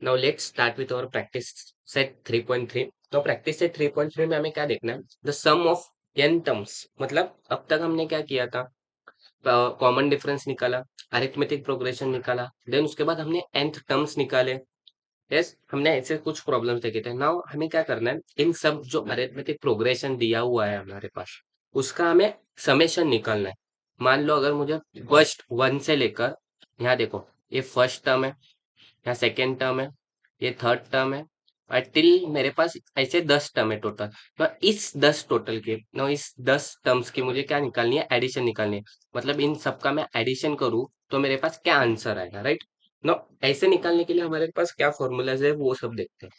Now let's start with our practice set 3.3। तो practice set 3.3 में हमें क्या देखना है? The sum of n terms. मतलब अब तक हमने क्या किया था? कॉमन डिफरेंस निकाला, अरिथमेटिक प्रोग्रेशन निकाला, देन उसके बाद हमने nth टर्म्स निकाले। यस, हमने ऐसे कुछ प्रॉब्लम्स देखे थे। नाउ हमें क्या करना है? इन सब जो अरिथमेटिक प्रोग्रेशन दिया हुआ है हमारे पास, उसका हमें समेशन निकालना है। मान लो अगर मुझे फर्स्ट वन से लेकर, यहाँ देखो, ये फर्स्ट टर्म है, यहाँ सेकेंड टर्म है, ये थर्ड टर्म है, और टिल मेरे पास ऐसे 10 टर्म है टोटल। तो इस 10 टोटल के नो इस 10 टर्म्स की मुझे क्या निकालनी है? एडिशन निकालनी है। मतलब इन सबका मैं एडिशन करूँ तो मेरे पास क्या आंसर आएगा, राइट? नो, ऐसे निकालने के लिए हमारे पास क्या फॉर्मूलाज है वो सब देखते हैं।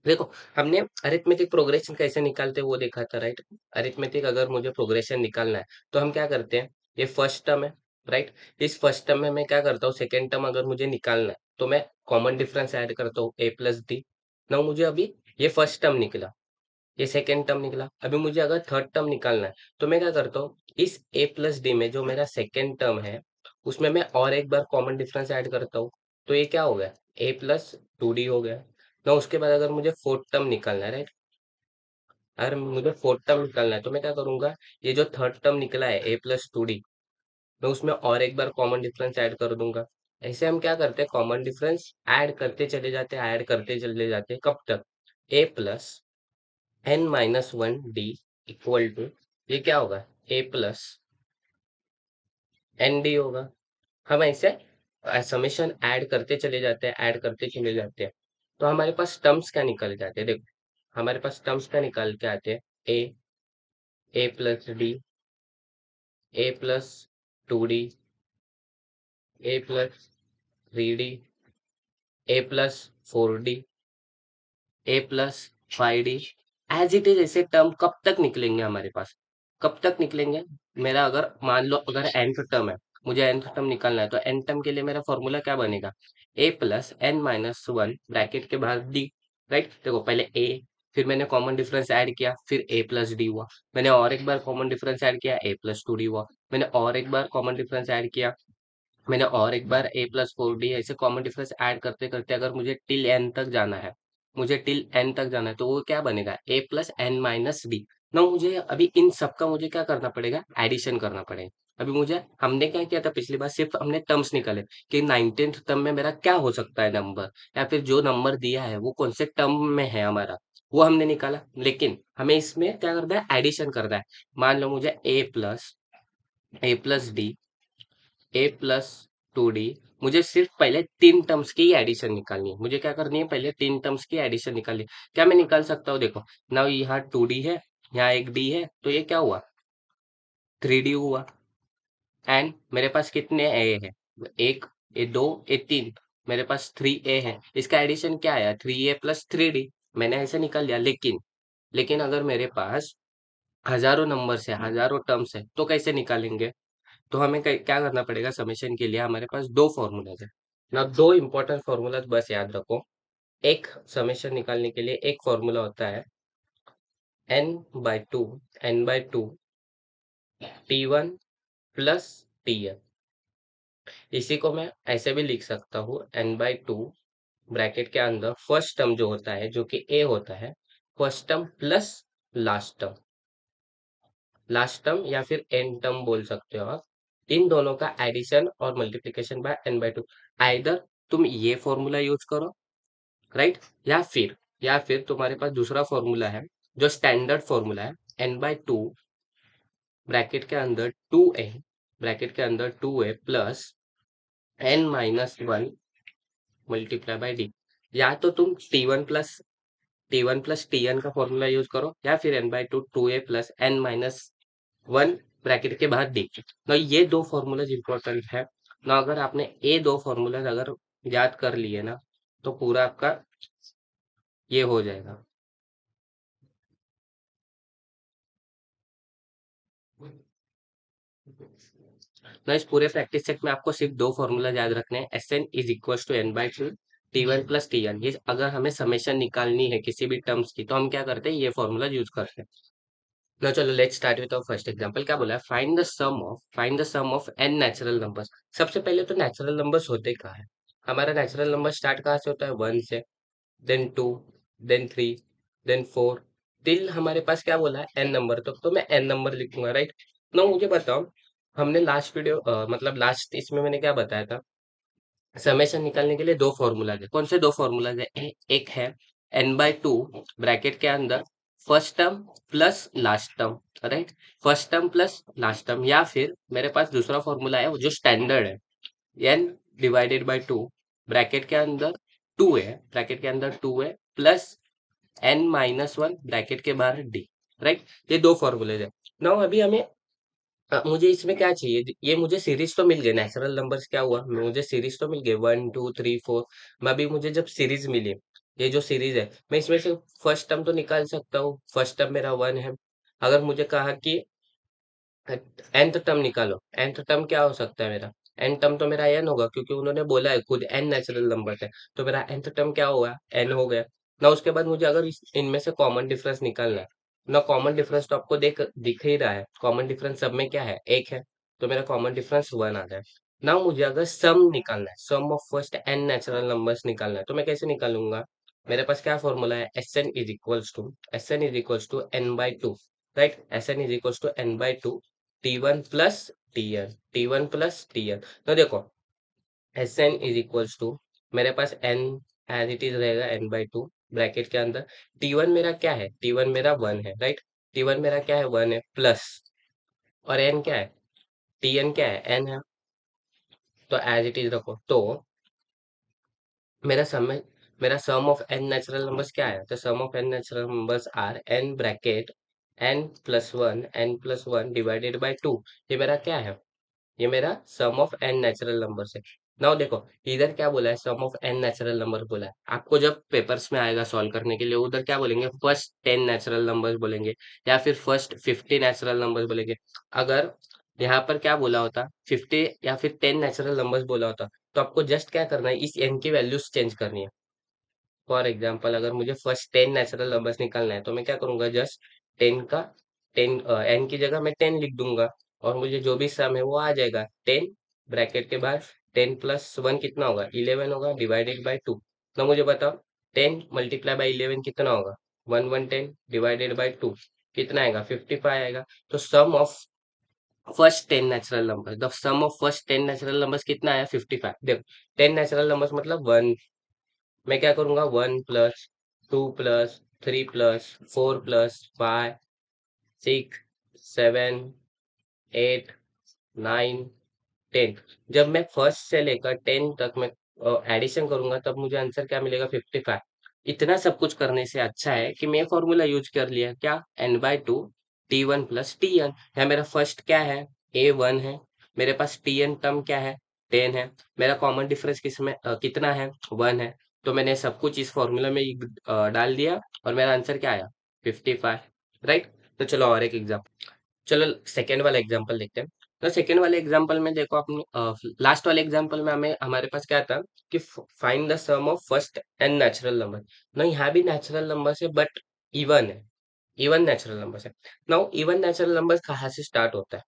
देखो, हमने अरिथमेटिक प्रोग्रेशन कैसे निकालते हैं वो देखा था, राइट? अरिथमेटिक अगर मुझे प्रोग्रेशन निकालना है तो हम क्या करते हैं? ये फर्स्ट टर्म है, राइट? इस फर्स्ट टर्म में मैं क्या करता हूँ? सेकेंड टर्म अगर मुझे निकालना है तो मैं कॉमन डिफरेंस ऐड करता हूँ, a प्लस डी। ना मुझे अभी ये फर्स्ट टर्म निकला, ये सेकेंड टर्म निकला, अभी मुझे अगर थर्ड टर्म निकालना है तो मैं क्या करता हूँ? इस a प्लस डी में जो मेरा सेकेंड टर्म है उसमें मैं और एक बार कॉमन डिफरेंस ऐड करता हूँ। तो ये क्या हो गया? a प्लस टू डी हो गया। ना उसके बाद अगर मुझे फोर्थ टर्म निकालना है, राइट? अगर मुझे फोर्थ टर्म निकालना है तो मैं क्या करूंगा? ये जो थर्ड टर्म निकला है a प्लस टू डी, मैं उसमें और एक बार कॉमन डिफरेंस ऐड कर दूंगा। ऐसे हम क्या करते हैं? कॉमन डिफरेंस ऐड करते चले जाते हैं, ऐड करते चले जाते हैं, कब तक? a plus n minus one d equal to, ये क्या होगा? a प्लस एन डी होगा। हम ऐसे समेशन ऐड करते चले जाते हैं, ऐड करते चले जाते हैं, तो हमारे पास टर्म्स क्या निकल जाते हैं? देखो, हमारे पास टर्म्स क्या निकल के आते हैं? A plus D, A plus two D, A plus three D, A plus four D, A plus five D. As it is ऐसे टर्म कब तक निकलेंगे हमारे पास? कब तक निकलेंगे? मेरा अगर मान लो अगर nth टर्म है, मुझे nth टर्म निकालना है, तो n टर्म के लिए मेरा फॉर्मूला क्या बनेगा? a plus n minus one bracket के बाहर डी, राइट? देखो, पहले a, फिर मैंने कॉमन डिफरेंस ऐड किया, फिर a प्लस डी हुआ। मैंने और एक बार कॉमन डिफरेंस ऐड किया, a प्लस टू डी हुआ। मैंने और एक बार कॉमन डिफरेंस ऐड किया, मैंने और एक बार a प्लस फोर डी। ऐसे कॉमन डिफरेंस ऐड करते करते अगर मुझे टिल एन तक जाना है, मुझे टिल एन तक जाना है, तो वो क्या बनेगा? a plus n minus d. ना मुझे अभी इन सब का मुझे क्या करना पड़ेगा? एडिशन करना पड़ेगा। अभी मुझे, हमने क्या किया था पिछली बार? सिर्फ हमने टर्म्स निकाले कि 19th टर्म में मेरा क्या हो सकता है नंबर, या फिर जो नंबर दिया है वो कौन से टर्म में है हमारा, वो हमने निकाला। लेकिन हमें इसमें क्या करना है? एडिशन करना है। मान लो मुझे a plus D, A plus two D, मुझे सिर्फ पहले तीन टर्म्स की एडिशन निकालनी है। मुझे क्या करनी है? पहले तीन टर्म्स की एडिशन निकालनी है। क्या मैं निकाल सकता हूँ? देखो, ना यहाँ टू डी है, यहाँ एक डी है, तो ये क्या हुआ? थ्री डी हुआ। एंड मेरे पास कितने ए है? एक, ए दो, ए तीन, मेरे पास थ्री ए है। इसका एडिशन क्या आया? थ्री ए प्लस थ्री डी। मैंने ऐसे निकाल लिया। लेकिन अगर मेरे पास हजारों नंबर है, हजारों टर्म्स है, तो कैसे निकालेंगे? तो हमें क्या करना पड़ेगा? समेशन के लिए हमारे पास दो फॉर्मूलाज है ना, दो इंपॉर्टेंट फॉर्मूलाज बस याद रखो। एक समेशन निकालने के लिए एक फॉर्मूला होता है n by two, n by two T one plus T n. इसी को मैं ऐसे भी लिख सकता हूँ, एन बाय टू ब्रैकेट के अंदर फर्स्ट टर्म जो होता है, जो कि ए होता है, first term plus last term, last term या फिर एन टर्म बोल सकते हो आप। इन दोनों का एडिशन और multiplication by n by two. Either तुम ये फॉर्मूला यूज करो, राइट? या फिर तुम्हारे पास दूसरा फॉर्मूला है जो स्टैंडर्ड फॉर्मूला है, एन बाय टू ब्रैकेट के अंदर टू ए, ब्रैकेट के अंदर two a plus n minus one multiply by d. या तो तुम T one plus T n का फॉर्मूला यूज करो, या फिर n by two two a plus n minus one bracket के बाद डी। ना ये दो फॉर्मूलाज इंपॉर्टेंट है ना। अगर आपने ये दो फॉर्मूलाज अगर याद कर लिए ना, तो पूरा आपका ये हो जाएगा। ना इस पूरे प्रैक्टिस सेट में आपको सिर्फ दो फॉर्मूला याद रखने हैं, S n is equal to n by two T one plus T n. ये अगर हमें समेशन निकालनी है किसी भी टर्म्स की, तो हम क्या करते हैं? ये फॉर्मूला यूज करते हैं। ना चलो, let's start with our first example. क्या बोला है? Find the sum of N natural numbers. सबसे पहले तो नेचुरल नंबर्स होते क्या है? हमारा नेचुरल नंबर स्टार्ट कहाँ से होता है, 1 से, देन 2, देन 3, देन 4, टिल हमारे पास क्या बोला है, एन नंबर तक, तो मैं एन नंबर लिखूंगा, राइट। नो मुझे बताओ, हमने लास्ट वीडियो मतलब लास्ट इसमें मैंने क्या बताया था, समेशन निकालने के लिए दो फॉर्मूलाज है। कौन से दो फॉर्मूलाज है, एक है n/2 ब्रैकेट के अंदर first term plus last term, right, first term plus last term, या फिर मेरे पास दूसरा फॉर्मूला है वो जो स्टैंडर्ड है, n/2 ब्रैकेट के अंदर 2 है, ब्रैकेट के अंदर 2 है प्लस n-1 ब्रैकेट के बाहर d, राइट। ये दो फॉर्मूलेज है। नाउ अभी हमें मुझे इसमें क्या चाहिए, ये मुझे सीरीज तो मिल गई, नेचुरल नंबर्स क्या हुआ, मुझे सीरीज तो मिल गई 1 2 3 4, मैं अभी मुझे जब सीरीज मिली, ये जो सीरीज है, मैं इसमें से फर्स्ट टर्म तो निकाल सकता हूँ, फर्स्ट टर्म मेरा 1 है। अगर मुझे कहा कि nth टर्म निकालो, nth टर्म क्या हो सकता है मेरा, n टर्म तो मेरा n होगा, क्योंकि उन्होंने बोला है खुद n नेचुरल नंबर है, तो मेरा nth टर्म क्या होगा, n हो गया ना। उसके बाद मुझे अगर इनमें से कॉमन डिफरेंस निकालना है ना, कॉमन डिफरेंस तो आपको दिख ही रहा है, कॉमन डिफरेंस सब में क्या है, एक है, तो मेरा कॉमन डिफरेंस 1 आ जाए ना। मुझे अगर सम निकालना है, sum of first n natural numbers निकालना है, तो मैं कैसे निकालूंगा, मेरे पास क्या फॉर्मूला है, Sn is equals to n/2, right, Sn is equals to n/2 T1 plus T1 तो देखो, Sn इज इक्वल्स टू, मेरे पास n एज इट इज रहेगा n/2 ब्रैकेट के अंदर, T1 मेरा क्या है, T1 मेरा 1 है, राइट, T1 मेरा क्या है, 1 है प्लस, और n क्या है, Tn क्या है, n है, तो एज इट इज रखो। तो मेरा सम में, मेरा sum of n natural numbers क्या है, तो sum of n natural numbers are n bracket n+1 divided by 2, ये मेरा क्या है, ये मेरा sum of N natural number है। नाउ देखो, इधर क्या बोला है, sum of N natural number बोला है, आपको जब पेपर्स में आएगा सॉल्व करने के लिए, उधर क्या बोलेंगे, फर्स्ट 10 नेचुरल नंबर्स बोलेंगे, या फिर फर्स्ट 50 नेचुरल नंबर्स बोलेंगे। अगर यहाँ पर क्या बोला होता, 50 या फिर 10 नेचुरल नंबर्स बोला होता, तो आपको जस्ट क्या करना है, इस एन की वैल्यूज चेंज करनी है। फॉर एग्जाम्पल, अगर मुझे फर्स्ट 10 नेचुरल नंबर्स निकालना है, तो मैं क्या करूंगा, जस्ट 10 का 10 एन की जगह मैं 10 लिख दूंगा, और मुझे जो भी सम है वो आ जाएगा, 10 ब्रैकेट के बाद 10+1 कितना होगा, 11 होगा, डिवाइडेड बाय 2। तो मुझे बताओ, 10 मल्टीप्लाई बाय 11 कितना होगा, 1 डिवाइडेड बाय 2 कितना आएगा, 55 आएगा। तो sum of first 10 natural number, the sum of first 10 natural numbers कितना आया, 55। देखो, 10 नेचुरल नंबर्स मतलब 1, मैं क्या करूंगा, 1+2+3+4+5 6 7 8 9 10, जब मैं फर्स्ट से लेकर 10 तक मैं एडिशन करूंगा, तब मुझे आंसर क्या मिलेगा, 55। इतना सब कुछ करने से अच्छा है कि मैं फॉर्मूला यूज कर लिया, क्या, n/2 T1 प्लस Tn। यहाँ मेरा फर्स्ट क्या है, A1 है, मेरे पास Tn टर्म क्या है, 10 है, मेरा कॉमन डिफरेंस किसमें कितना है, 1 है, तो मैंने सब कुछ इस फॉर्मूला में डाल दिया, और मेरा आंसर क्या आया, 55, राइट। तो चलो और एक एग्जाम्पल, चलो सेकेंड वाला एग्जांपल देखते हैं। तो सेकेंड वाले एग्जांपल में देखो, अपने लास्ट वाले एग्जांपल में हमें, हमारे पास क्या था कि find the sum of first n natural number. ना यहाँ भी नेचुरल नंबर है, बट इवन है, इवन नेचुरल नंबर है। नाउ इवन नेचुरल नंबर कहाँ से स्टार्ट होता है,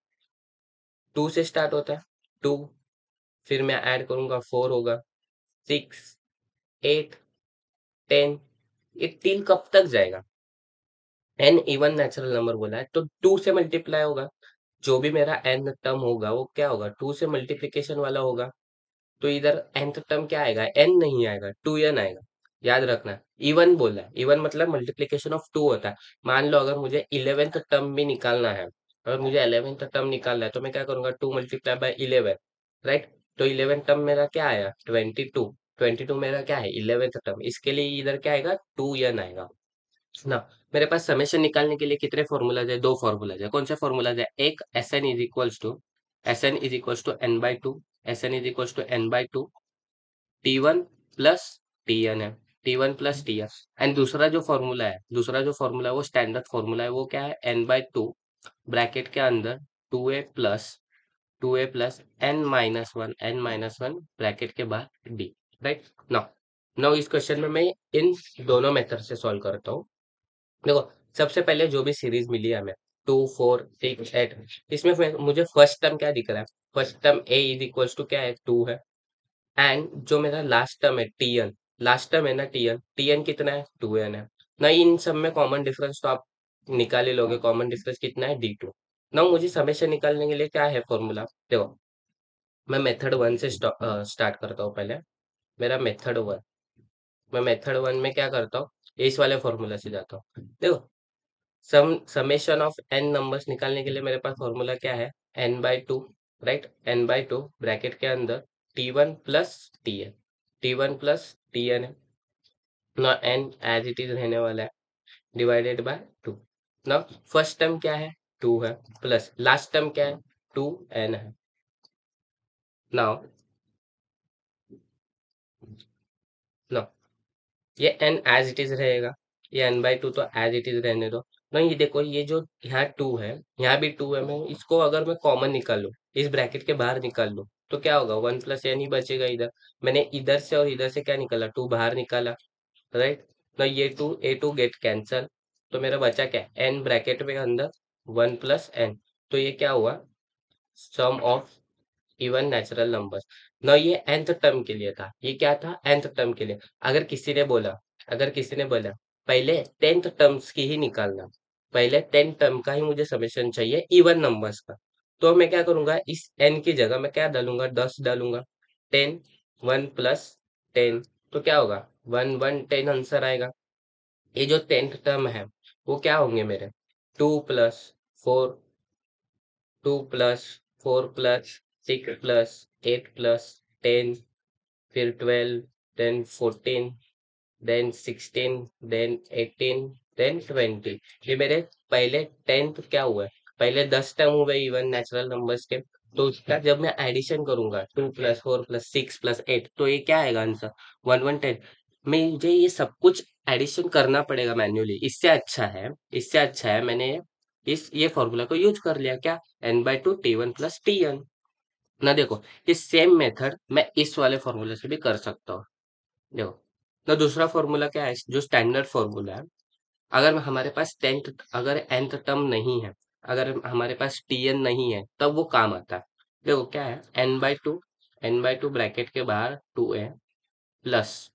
2 से स्टार्ट होता है, 2, फिर मैं ऐड करूंगा 4 होगा, 6 8 10, ये 3 कब तक जाएगा, एन इवन नेचुरल नंबर बोला है, तो 2 से मल्टीप्लाई होगा, जो भी मेरा एन टर्म होगा वो क्या होगा, 2 से मल्टीप्लीकेशन वाला होगा, तो इधर nth टर्म क्या आएगा, n नहीं आएगा, 2n आएगा। याद रखना, इवन बोला है, इवन मतलब मल्टीप्लीकेशन ऑफ 2 होता है। मान लो अगर मुझे 11th टर्म भी निकालना है, अगर मुझे 11th टर्म निकालना है, तो मैं क्या करूंगा, 2 मल्टीप्लाई बाय 11, राइट। तो 11 टर्म मेरा क्या आया, 22, 22 मेरा क्या है, 11th टर्म, इसके लिए इधर क्या आएगा, 2n आएगा ना। मेरे पास समेशन निकालने के लिए कितने फॉर्मूलाज है, दो फॉर्मूलाज है। कौन से फॉर्मूलाज है, एक Sn is equals to N/2 T1 plus Tn है, T1 प्लस Tn। एंड दूसरा जो फॉर्मूला है, वो स्टैंडर्ड फॉर्मूला है, वो क्या है, n/2 ब्रैकेट के अंदर 2a प्लस n-1 ब्रैकेट के बाद d, राइट। नाउ नाउ इस क्वेश्चन में मैं इन दोनों मेथड से सॉल्व करता हूँ। देखो, सबसे पहले जो भी सीरीज मिली है हमें, 2 4 6 8, इसमें मुझे फर्स्ट टर्म क्या दिख रहा है, first term a is equals to क्या है, 2 है, एंड जो मेरा लास्ट टर्म है टीएन, लास्ट टर्म है ना टीएन, टीएन कितना है 2n है ना। इन सब में कॉमन डिफरेंस तो आप निकाल ही लोगे, कॉमन डिफरेंस कितना है D2। ना मुझे समेशन निकालने के लिए क्या है फॉर्मूला, देखो मैं मेथड वन से स्टार्ट करता हूँ पहले। मेरा मेथड वन, मैं मेथड वन में क्या करता हूँ, इस वाले फॉर्मूला से जाता हूँ। देखो समेशन ऑफ एन नंबर्स निकालने के लिए मेरे पास फॉर्मूला क्या है, n/2, राइट, n/2 ब्रैकेट के अंदर T1 plus Tn, T1 plus Tn है ना, n एज इट इज रहने वाला है डिवाइडेड बाय 2 ना। फर्स्ट टर्म क्या है 2 है, प्लस लास्ट टर्म क्या है 2n है। नाउ ना ये n एज इट इज रहेगा, ये n/2 तो एज इट इज रहने दो ना। ये देखो ये जो यहाँ 2 है, यहाँ भी 2 है, मैं इसको अगर मैं कॉमन निकाल लूँ, इस ब्रैकेट के बाहर निकाल लूँ, तो क्या होगा 1 प्लस n ही बचेगा इधर। मैंने इधर से और इधर से क्या निकाला 2 बाहर निकाला, राइट। तो ये 2 A2 गेट कैंसल, तो मेरा बचा क्या n ब्रैकेट में अंदर 1 प्लस n। तो ये क्या हुआ, सम ऑफ इवन नेचुरल नंबर्स ना। ये nth टर्म के लिए था, ये क्या था nth टर्म के लिए। अगर किसी ने बोला, अगर किसी ने बोला पहले 10th टर्म्स की ही निकालना, पहले 10 टर्म का ही मुझे समेशन चाहिए इवन नंबर्स का, तो मैं क्या करूंगा, इस n की जगह मैं क्या डालूंगा 10 डालूंगा। 10, 1 प्लस 10, तो क्या होगा 1 1 10 आंसर आएगा। ये जो 10th टर्म है वो क्या होंगे मेरे 2 plus 4, 2 plus 4 plus 6 plus 8 plus 10, फिर 12, देन 14, देन 16, देन 18, देन 20। ये मेरे पहले 10th क्या हुआ है, पहले 10 टर्म हुए इवन नेचुरल नंबर्स के। तो उसका जब मैं एडिशन करूंगा 2 प्लस 4 प्लस 6 प्लस 8, तो ये क्या आएगा आंसर 1 1 10। मुझे ये सब कुछ एडिशन करना पड़ेगा मैन्युअली, इससे अच्छा है मैंने इस ये फॉर्मूला को यूज कर लिया, क्या n/2 T1 प्लस Tn ना। देखो ये सेम मेथड मैं इस वाले फॉर्मूले से भी कर सकता हूँ। देखो तो दूसरा फॉर्मूला क्या है, जो स्टैंडर्ड फॉर्मूला है, अगर हमारे पास टेंथ, अगर nth टर्म नहीं है, अगर हमारे पास Tn नहीं है, तब वो काम आता है। देखो क्या है n/2, n/2 ब्रैकेट के बाहर 2a प्लस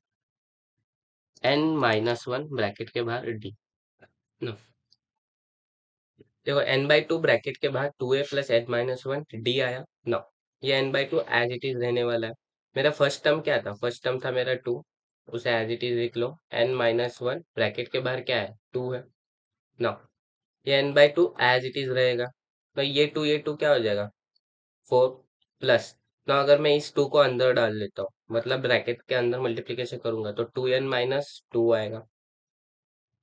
n-1 ब्रैकेट के बाहर d। नो देखो n/2 ब्रैकेट के बाहर 2a प्लस n-1 d आया ना। ये n/2 एज इट इज रहने वाला है। मेरा फर्स्ट टर्म क्या था, फर्स्ट टर्म था मेरा 2, उसे एज इट इज लिख लो। n-1 ब्रैकेट के बाहर क्या है 2 है ना। ये n/2 एज इट इज रहेगा, तो ये 2 क्या हो जाएगा 4 प्लस ना। अगर मैं इस 2 को अंदर डाल लेता हूँ, मतलब ब्रैकेट के अंदर मल्टीप्लीकेशन करूंगा, तो 2n-2 आएगा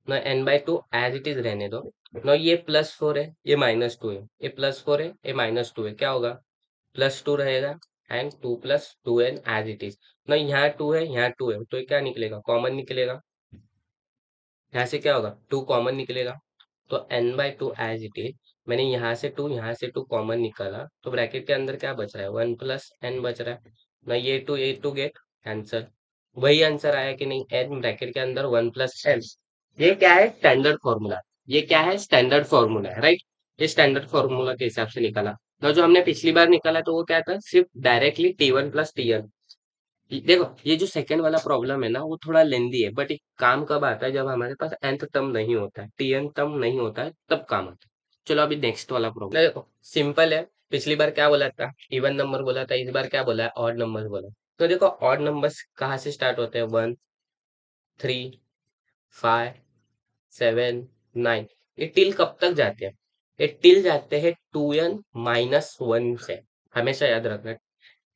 ना। n/2 एज इट इज रहने दो ना। ये +4 है, ये -2 है, ये +4 है, ये -2 है, क्या होगा +2 रहेगा। And 2 plus 2n as it is ना। यहाँ 2 है, यहाँ 2 है, तो ये क्या निकलेगा कॉमन निकलेगा, यहाँ से क्या होगा 2 कॉमन निकलेगा। तो n/2 एज इट इज, मैंने यहाँ से 2 कॉमन निकाला, तो ब्रैकेट के अंदर क्या बच रहा है 1 प्लस n बच रहा है ना। ये टू गेट आंसर, वही आंसर आया कि नहीं, n ब्रैकेट के अंदर 1 प्लस n। ये क्या है स्टैंडर्ड फॉर्मूला, ये क्या है स्टैंडर्ड फॉर्मूला है, राइट। ये स्टैंडर्ड फॉर्मूला के हिसाब से निकाला ना। जो हमने पिछली बार निकाला तो वो क्या था, सिर्फ डायरेक्टली T1 प्लस Tn। देखो ये जो सेकंड वाला प्रॉब्लम है ना, वो थोड़ा लेंदी है, बट एक काम कब आता है, जब हमारे पास nth टर्म नहीं होता है, Tn टर्म नहीं होता है, तब काम आता है। चलो अभी नेक्स्ट वाला प्रॉब्लम देखो, सिंपल है। पिछली बार क्या बोला था, इवन नंबर बोला था, इस बार क्या बोला है ऑड नंबर बोला। तो देखो ऑड नंबर्स कहाँ से स्टार्ट होते हैं, 1, 3, 5, 7, 9। ये टिल कब तक जाते हैं, ये टिल जाते हैं 2n-1 से, हमेशा याद रखना।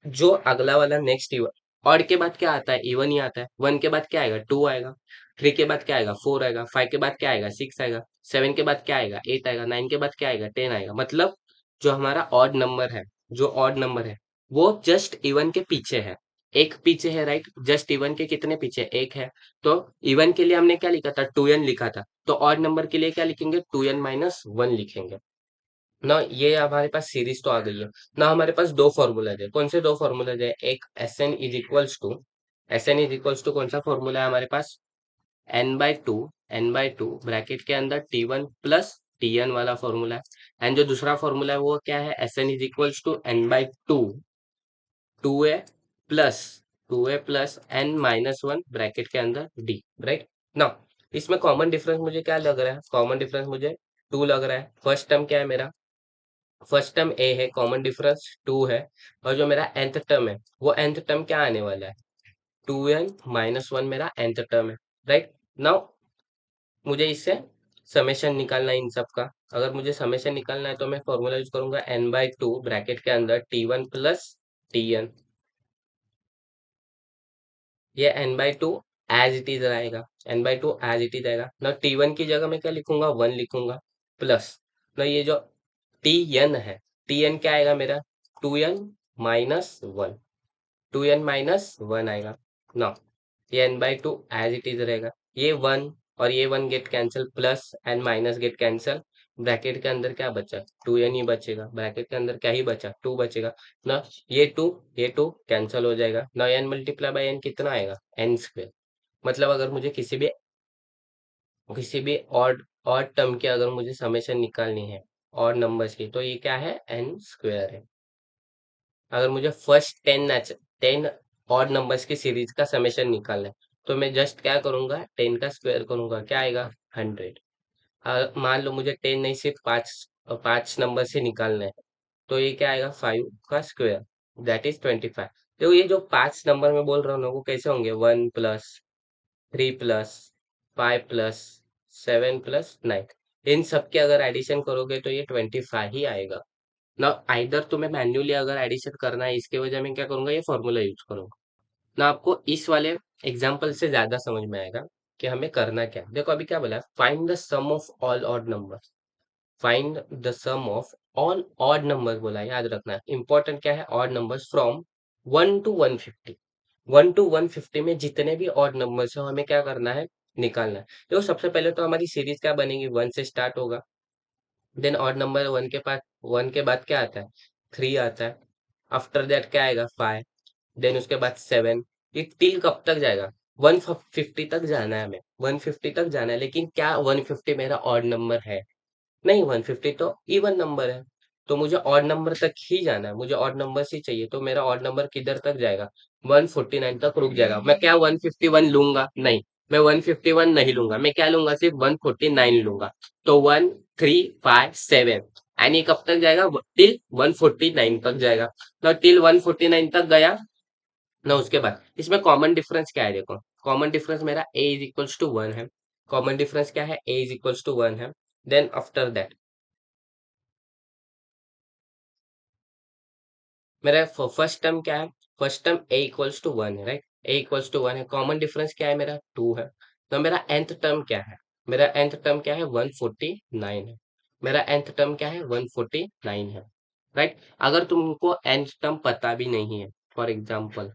जो अगला वाला नेक्स्ट इवन, ऑड के बाद क्या आता है इवन ही आता है। 1 के बाद क्या आएगा 2 आएगा, 3 के बाद क्या आएगा 4 आएगा, 5 के बाद क्या आएगा 6 आएगा, 7 के बाद क्या आएगा 8 आएगा, 9 के बाद क्या आएगा 10 आएगा। मतलब जो हमारा ऑड नंबर है, जो ऑड नंबर है वो जस्ट इवन के पीछे है, एक पीछे है, राइट। जस्ट इवन के कितने पीछे, एक है। तो इवन के लिए हमने क्या लिखा था 2n लिखा था, तो ऑड नंबर के लिए क्या लिखेंगे 2n-1 लिखेंगे ना। ये हमारे पास सीरीज तो आ गई है ना। हमारे पास दो फॉर्मूलाज है, कौन से दो फॉर्मूलाज है, एक Sn इज इक्वल्स टू कौन सा फॉर्मूला है हमारे पास n/2, n/2 ब्रैकेट के अंदर T1 प्लस Tn वाला फॉर्मूला है। एंड जो दूसरा फॉर्मूला है वो क्या है, Sn is equals to n/2 2a plus 2a plus n minus one bracket के अंदर d, राइट ना। इसमें कॉमन डिफरेंस मुझे क्या लग रहा है, कॉमन डिफरेंस मुझे 2 लग रहा है। फर्स्ट टर्म क्या है मेरा, फर्स्ट टर्म a है, कॉमन डिफरेंस 2 है। और जो मेरा nth टर्म है, वो nth टर्म क्या आने वाला है, 2n माइनस वन मेरा nth टर्म है, राइट नाउ। मुझे इससे समेशन निकालना है इन सब का। अगर मुझे समेशन निकालना है तो मैं फॉर्मूला यूज करूंगा n/2 ब्रैकेट के अंदर t1 प्लस tn। ये n/2 एज इट इज रहेगा, n/2 एज इट इज रहेगा ना। t1 की जगह मैं क्या लिखूंगा, 1 लिखूंगा प्लस ना, ये जो tn है, tn क्या आएगा मेरा, 2n minus one, 2n minus one आएगा ना। ये n/2 एज इट इज रहेगा, ये वन और ये one get cancel, plus n minus get cancel. Bracket के अंदर क्या बचा, 2n ही बचेगा, ब्रैकेट के अंदर क्या ही बचा, 2 बचेगा ना। ये टू कैंसिल हो जाएगा ना, n मल्टीप्लाई बाई n कितना आएगा, n स्क्वेयर। मतलब अगर मुझे किसी भी ऑड टर्म की अगर मुझे समेशन निकालनी है, ऑड नंबर्स की, तो ये क्या है, n स्क्वेयर है। अगर मुझे फर्स्ट 10 ऑड नंबर्स की सीरीज का समेशन निकालना है, तो मैं जस्ट क्या करूंगा, 10 का स्क्वायर करूंगा, क्या आएगा, 100। मान लो मुझे 10 नहीं, सिर्फ पांच नंबर से निकालना है, तो ये क्या आएगा, 5 का स्क्वायर, दैट इज 25। तो ये जो 5 नंबर मैं बोल रहा हूँ ना, वो कैसे होंगे, 1 + 3 + 5 + 7 + 9। इन सब के अगर एडिशन करोगे तो ये 25 ही आएगा ना। आइदर तुम्हें मैन्युअली अगर एडिशन करना है, इसके वजह मैं क्या करूंगा, ये फॉर्मूला यूज करूंगा ना। आपको इस वाले एग्जाम्पल से ज्यादा समझ में आएगा कि हमें करना क्या है। देखो अभी क्या बोला, find the sum of all odd number, find the sum of all odd number बोला है, याद रखना। इंपॉर्टेंट क्या है, odd numbers from 1 to 150। 1 to 150 में जितने भी ऑड नंबर्स हो, हमें क्या करना है, निकालना है। देखो सबसे पहले तो हमारी सीरीज क्या बनेगी, 1 से स्टार्ट होगा। देन ऑड नंबर 1 के बाद क्या आता है, 3 आता है। आफ्टर दैट क्या आएगा, 5। देन उसके बाद 7। ये टिल कब तक जाएगा, 150 तक जाना है हमें, 150 तक जाना है। लेकिन क्या 150 मेरा ऑड नंबर है, नहीं, 150 तो इवन नंबर है। तो मुझे ऑड नंबर तक ही जाना है, मुझे ऑड नंबर ही चाहिए। तो मेरा ऑड नंबर किधर तक जाएगा, 149 तक रुक जाएगा। मैं क्या 151 लूंगा, नहीं, मैं 151 नहीं लूंगा, मैं क्या लूंगा, सिर्फ 149 लूंगा। तो 1 3 5 7, एंड ये कब तक जाएगा, टिल 149 तक जाएगा। तो टिल 149 तक गया ना। उसके बाद इसमें कॉमन डिफरेंस क्या है, देखो कॉमन डिफरेंस मेरा a is equals to one है। कॉमन डिफरेंस क्या है, a is equals to one है। देन आफ्टर दैट मेरा फर्स्ट टर्म क्या है, first term a equals to one है, right, a equals to one है। कॉमन डिफरेंस क्या है मेरा, 2 है। तो मेरा nth टर्म क्या है, मेरा nth टर्म क्या है, 149 है। मेरा nth टर्म क्या है, 149 है, राइट। अगर तुमको nth टर्म पता भी नहीं है, फॉर एग्जाम्पल,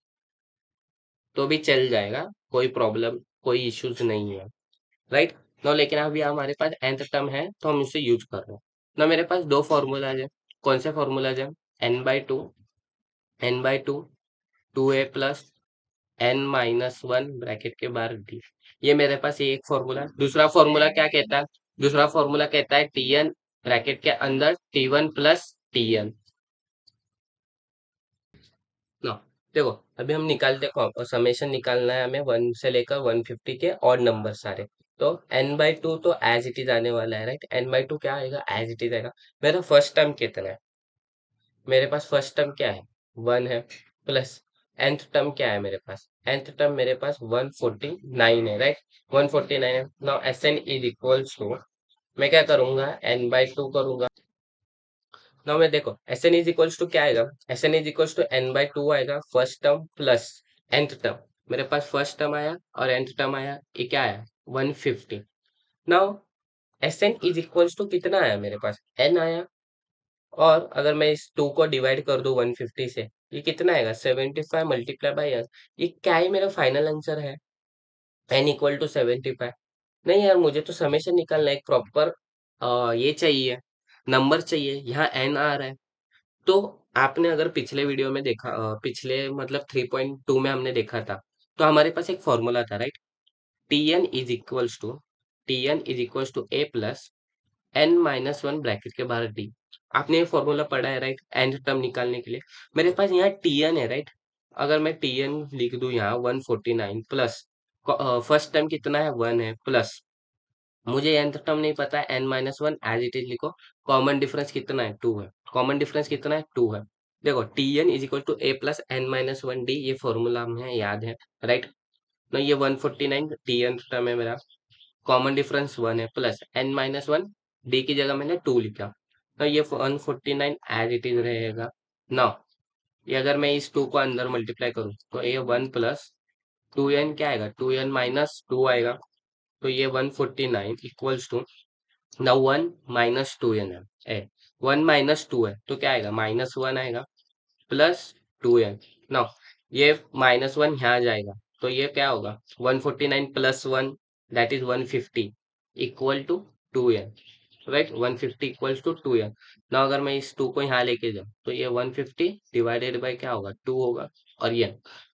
तो भी चल जाएगा, कोई प्रॉब्लम, कोई इश्यूज नहीं है, राइट नो। लेकिन अभी हमारे पास nth टर्म है, तो हम इसे यूज कर रहे हैं ना। मेरे पास दो फॉर्मूलाज है, कौन से फॉर्मूलाज है, n/2, n/2, 2a plus n-1 bracket के बाहर d। ये मेरे पास ये एक फॉर्मूला। दूसरा फॉर्मूला क्या कहता है, दूसरा फॉर्मूला कहता है tn ब्रैकेट के अंदर t1 प्लस tn ना। देखो अभी हम निकालते, समेशन निकालना है हमें 1 से लेकर 150 के और नंबर सारे। तो n/2 तो एज इट इज आने वाला है, राइट, n/2 क्या आएगा, एज इट इज आएगा। मेरा फर्स्ट टर्म कितना है, मेरे पास फर्स्ट टर्म क्या है, 1 है, प्लस nth टर्म क्या है मेरे पास, nth टर्म मेरे पास 149 है, राइट, 149 है। Now Sn is equals to, मैं क्या करूंगा, n/2 करूंगा। नाउ मैं देखो Sn इज इक्वल्स टू क्या आएगा, Sn is equals to n/2 आएगा, first term plus nth term. मेरे पास फर्स्ट टर्म आया और nth टर्म आया, ये क्या आया, 150। Now Sn is equals to कितना आया मेरे पास, n आया। और अगर मैं इस 2 को डिवाइड कर दूं 150 से, ये कितना आएगा, 75 मल्टीप्लाई बाई n। ये क्या है, मेरा फाइनल आंसर है, n इक्वल टू 75। नहीं यार, मुझे तो समेशन निकालना है, एक प्रॉपर ये चाहिए, नंबर चाहिए, यहाँ n आ रहा है। तो आपने अगर पिछले वीडियो में देखा, पिछले मतलब 3.2 में हमने देखा था, तो हमारे पास एक फॉर्मूला था, right, tn is equals to a plus n-1 bracket के बाहर डी। आपने ये फॉर्मूला पढ़ा है, राइट, nth टर्म निकालने के लिए। मेरे पास यहाँ tn है, राइट, अगर मैं टी एन लिख दूं यहाँ 149 प्लस फर्स्ट टाइम कितना है 1 है प्लस मुझे nth टर्म नहीं पता है n-1 एज इट इज लिखो। कॉमन डिफरेंस कितना है 2 है। कॉमन डिफरेंस कितना है 2 है। देखो T n is equal to a plus n-1 d, ये फॉर्मूला हमें याद है राइट। ना ये 149 टी एन टर्म है मेरा, कॉमन डिफरेंस 1 है प्लस n-1 डी की जगह मैंने 2 लिखा। तो ये 149 एज इट इज रहेगा ना। ये अगर मैं इस 2 को अंदर मल्टीप्लाई करूँ तो ये 1 प्लस 2n क्या आएगा 2n-2 आएगा। तो ये 149 इक्वल्स टू ना 1 - 2n है 1 - 2 है तो क्या आएगा -1 आएगा प्लस 2n ना। ये -1 यहाँ जाएगा तो ये क्या होगा 149 plus 1 that is 150 equal to 2n right. 150 equals to 2n ना। अगर मैं इस 2 को यहाँ लेके जाऊँ तो ये 150 डिवाइडेड बाय क्या होगा 2 होगा। और ये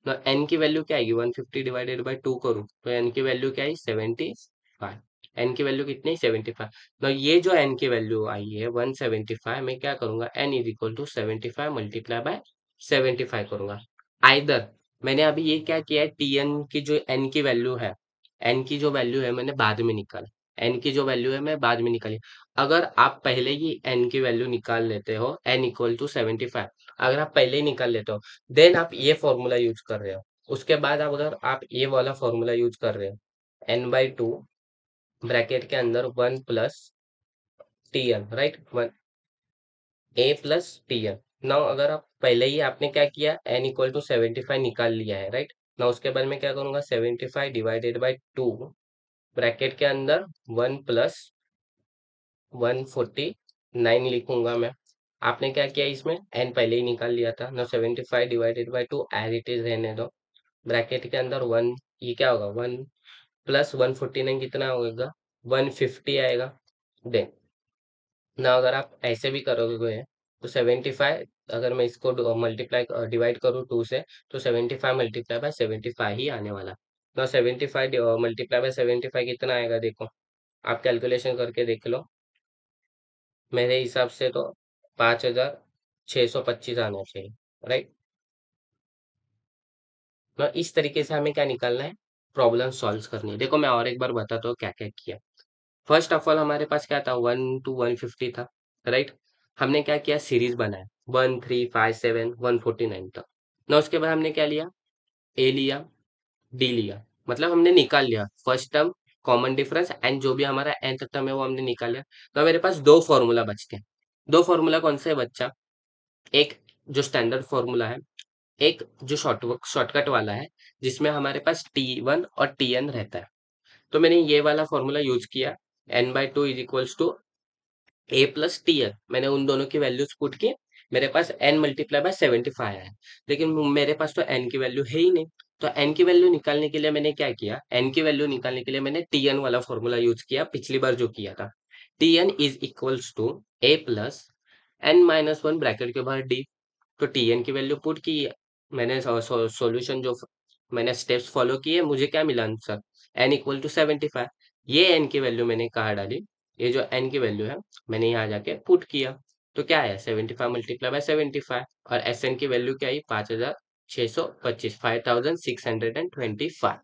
ना n की वैल्यू क्या आएगी 150 डिवाइडेड बाय 2 करूँ तो n की वैल्यू क्या आई 75। n की वैल्यू कितनी 75। ना ये जो n की वैल्यू आई है 175 मैं क्या करूंगा n is equal to 75 multiply by 75 करूंगा। आइदर मैंने अभी ये क्या किया है tn की जो n की वैल्यू है, n की जो वैल्यू है मैंने बाद में निकाला। n की जो वैल्यू है मैं बाद में निकाली। अगर आप पहले ही n की वैल्यू निकाल लेते हो n इक्वल टू 75, अगर आप पहले ही निकाल लेते हो देन आप ये फॉर्मूला यूज कर रहे हो। उसके बाद आप अगर आप ये वाला फॉर्मूला यूज कर रहे हो n/2 ब्रैकेट के अंदर 1 plus T N right, one A plus T N. Now अगर आप पहले ही आपने क्या किया एन इक्वल टू 75 निकाल लिया है राइट। ना उसके बाद मैं क्या करूंगा 75 डिवाइडेड बाई 2 ब्रैकेट के अंदर 1 प्लस 149 लिखूंगा मैं। आपने क्या किया इसमें एन पहले ही निकाल लिया था ना। 75 divided by 2 as it is रहने दो। ब्रैकेट के अंदर 1, ये क्या होगा 1 प्लस 149 कितना होगा 150 आएगा। देन ना अगर आप ऐसे भी करोगे तो 75, अगर मैं इसको मल्टीप्लाई डिवाइड करूँ 2 से तो 75 मल्टीप्लाई बाय 75 ही आने वाला। ना 75 मल्टीप्लाई बाय 75 कितना आएगा देखो, आप कैलकुलेशन करके देख लो। मेरे हिसाब से तो 5625 आना चाहिए राइट। ना इस तरीके से हमें क्या निकालना है प्रॉब्लम सॉल्व करनी है। देखो मैं और एक बार बताता हूँ क्या क्या किया। फर्स्ट ऑफ ऑल हमारे पास क्या था 1 to 150 था राइट। हमने क्या किया सीरीज बनाया 1 3 5 7 149 तक ना। उसके बाद हमने क्या लिया ए लिया डी लिया, मतलब हमने निकाल लिया first term common difference and जो भी हमारा nth टर्म है वो हमने निकाल लिया। तो मेरे पास दो फॉर्मूला बचते हैं। दो फॉर्मूला कौन से है बच्चा, एक जो स्टैंडर्ड फॉर्मूला है, एक जो शॉर्टकट वाला है जिसमें हमारे पास T1 और Tn रहता है। तो मैंने ये वाला फॉर्मूला यूज किया n/2 is equals to a plus T n. मैंने उन दोनों की वैल्यूज पुट की, मेरे पास n मल्टीप्लाई बाय 75 आया है। लेकिन मेरे पास तो n की वैल्यू है ही नहीं। तो n की वैल्यू निकालने के लिए मैंने क्या किया, n की वैल्यू निकालने के लिए मैंने टी एन वाला फॉर्मूला यूज किया पिछली बार जो किया था। T n is equals to a plus n-1 bracket के बाहर डी। तो टी एन की वैल्यू पुट की है मैंने। सॉल्यूशन जो मैंने स्टेप्स फॉलो किए मुझे क्या मिला आंसर n इक्वल टू 75। ये n की वैल्यू मैंने कहाँ डाली, ये जो n की वैल्यू है मैंने यहाँ जाके पुट किया। तो क्या आया 75 मल्टीप्लाई बाय 75 और एस एन की वैल्यू क्या आई 5625 5625।